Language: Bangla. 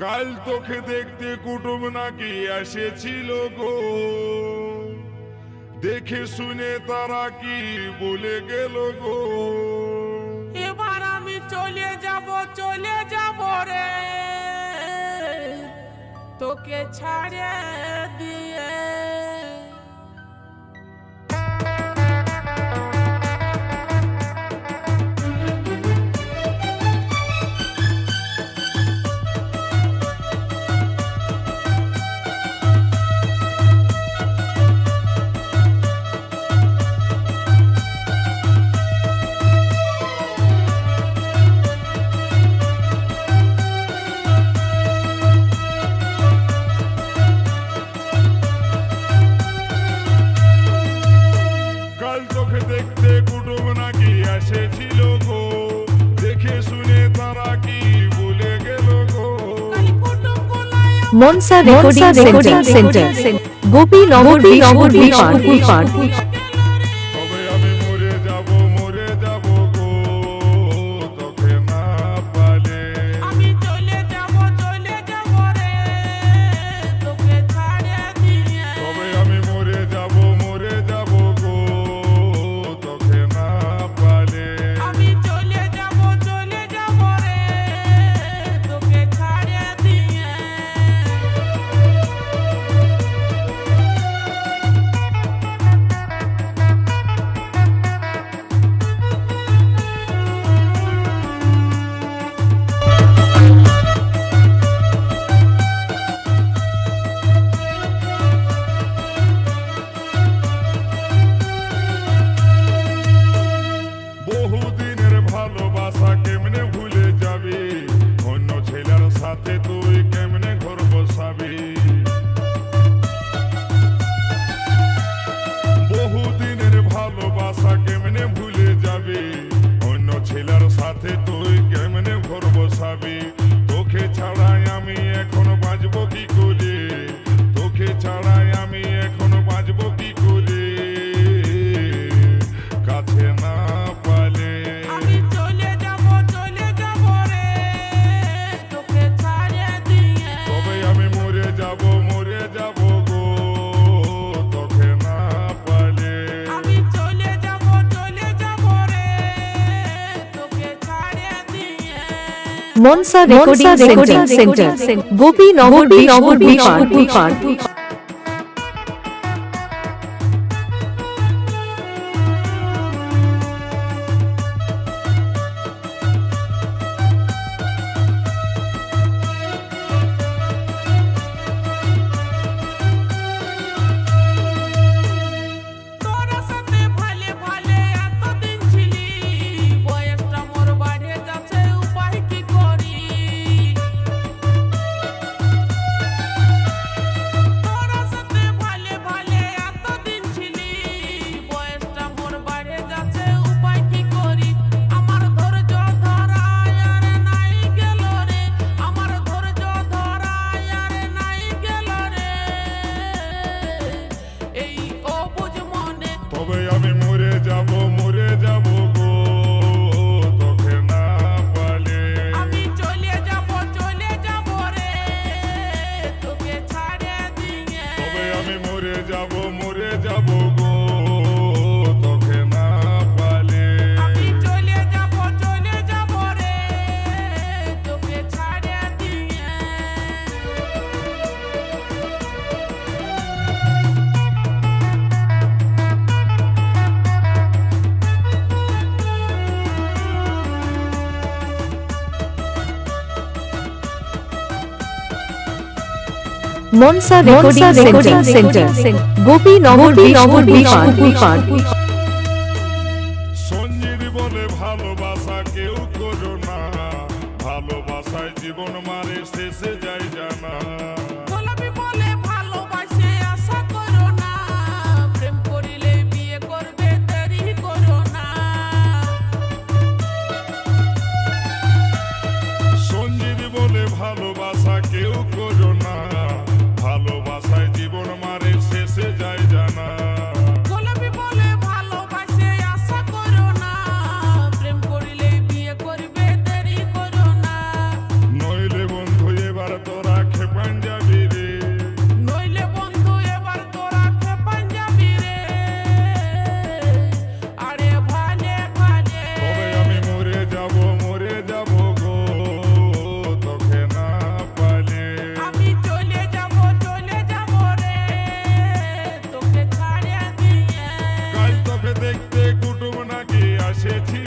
কাল তোকে দেখতে কুটুম নাকি এসেছিল গো, দেখে শুনে তারা কি বলে গেল গো। এবার আমি চলে যাব রে, তোকে ছাড়ে দিয়ে। তোকে দেখতে কুটুম নাকি এসেছিল গো, দেখে শুনে তারা কি বলে গেল গো। মনসা রেকর্ডিং সেন্টার, গোপীনগর পুকুর পাড়। তবে আমি মরে যাব গো, তোকে না পালে। আমি চলে যাব রে, তোকে ছাড়ে দিয়ে। তবে আমি মরে যাব গো, তোকে না পালে। আমি চলে যাব রে, তোকে ছাড়ে দিয়ে। বহুদিনের ভালোবাসা কেমনে ভুলে যাবি, অন্য ছেলের সাথে তুই কেমনে ঘর বসাবি। বহুদিনের ভালোবাসা কেমনে ভুলে যাবি, অন্য ছেলের সাথে তুই কেমনে ঘর বসাবি। তোকে ছাড়াই আমি এখন বাঁচবো কি করে, তোকে ছাড়াই আমি এখন বাঁচবো কি করে, কাছে না পালে। আমি চলে যাব রে, তোকে ছাড়ে দিয়ে। তবে আমি মরে যাব গো, তোকে না পালে। আমি চলে যাব রে, তোকে ছাড়ে দিয়ে। মনসা রেকর্ডিং সেন্টার, গোপীনগর পুকুর পাড়। তোরা সাথে ভালে এতদিন ছিলি, বয়সটা মোর বাড়ে যাচ্ছে, উপায় কি করি। তোরা সাথে ভালে এতদিন ছিলি, বয়সটা মোর বাড়ে যাচ্ছে, উপায় কি করি। আমার ধৈর্য ধরায় আর নাই গেল রে, আমার ধৈর্য ধরায় আর নাই গেল রে, এই অবুঝ মনে। তবে আমি মরে যাব গো, তোকে না পালে। আমি চলে যাব রে, তোকে ছাড়ে দিয়ে। তবে আমি মরে যাব গো, তোকে না পালে। আমি চলে যাব রে, তোকে ছাড়ে দিয়ে। মনসা রেকর্ডিং সেন্টার, গোপীনগর পুকুর পাড়। সঞ্জিত বলে ভালোবাসা কেউ করো না, ভালোবাসায় জীবন মারে শেষে যায় জানা। গোলাপি বলে ভালোবাসে আশা করো না, প্রেম করিলে বিয়ে করবে দেরি করো না। সঞ্জিত বলে ভালোবাসা কেউ করো না, ভালোবাসায় জীবন মারে শেষে যায় জানা। গোলাপি বলে ভালোবাসে আশা করো না, প্রেম করিলে বিয়ে করবে দেরি করো না। নইলে বন্ধু এবার তো তোকে দেখতে কুটুম নাকি আসেছি